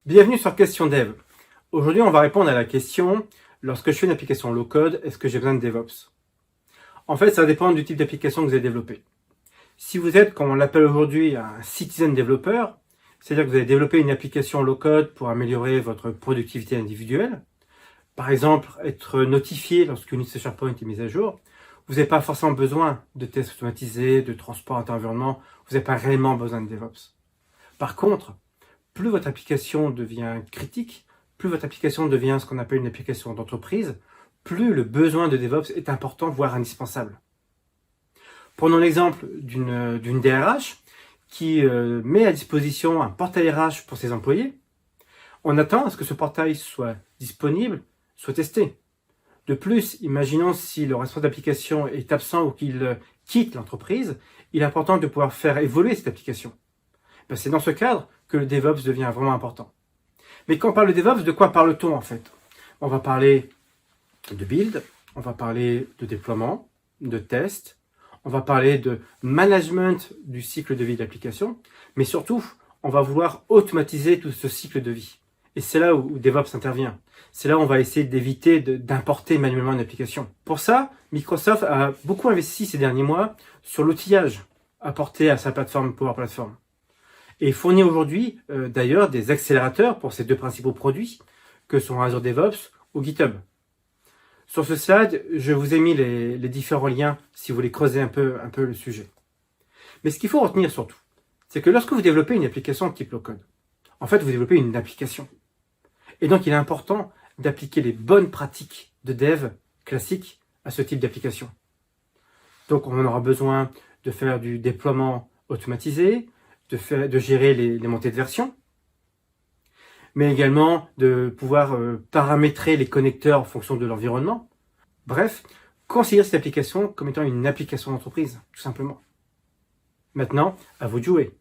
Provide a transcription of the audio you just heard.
Bienvenue sur Question Dev. Aujourd'hui, on va répondre à la question, lorsque je fais une application low-code, est-ce que j'ai besoin de DevOps? En fait, ça dépend du type d'application que vous avez développé. Si vous êtes, comme on l'appelle aujourd'hui, un citizen developer, c'est-à-dire que vous avez développé une application low-code pour améliorer votre productivité individuelle, par exemple, être notifié lorsqu'une liste SharePoint est mise à jour, vous n'avez pas forcément besoin de tests automatisés, de transport inter-environnement, vous n'avez pas réellement besoin de DevOps. Par contre, plus votre application devient critique, plus votre application devient ce qu'on appelle une application d'entreprise, plus le besoin de DevOps est important, voire indispensable. Prenons l'exemple d'une DRH qui met à disposition un portail RH pour ses employés. On attend à ce que ce portail soit disponible, soit testé. De plus, imaginons si le responsable d'application est absent ou qu'il quitte l'entreprise, il est important de pouvoir faire évoluer cette application. C'est dans ce cadre que le DevOps devient vraiment important. Mais quand on parle de DevOps, de quoi parle-t-on en fait? On va parler de build, on va parler de déploiement, de test, on va parler de management du cycle de vie de l'application, mais surtout, on va vouloir automatiser tout ce cycle de vie. Et c'est là où DevOps intervient. C'est là où on va essayer d'éviter d'importer manuellement une application. Pour ça, Microsoft a beaucoup investi ces derniers mois sur l'outillage apporté à sa plateforme Power Platform. Et fournit aujourd'hui d'ailleurs des accélérateurs pour ces deux principaux produits, que sont Azure DevOps ou GitHub. Sur ce slide, je vous ai mis les différents liens si vous voulez creuser un peu le sujet. Mais ce qu'il faut retenir surtout, c'est que lorsque vous développez une application de type low-code, en fait, vous développez une application. Et donc, il est important d'appliquer les bonnes pratiques de dev classiques à ce type d'application. Donc, on aura besoin de faire du déploiement automatisé, de gérer les montées de version, mais également de pouvoir paramétrer les connecteurs en fonction de l'environnement. Bref, considérez cette application comme étant une application d'entreprise, tout simplement. Maintenant, à vous de jouer.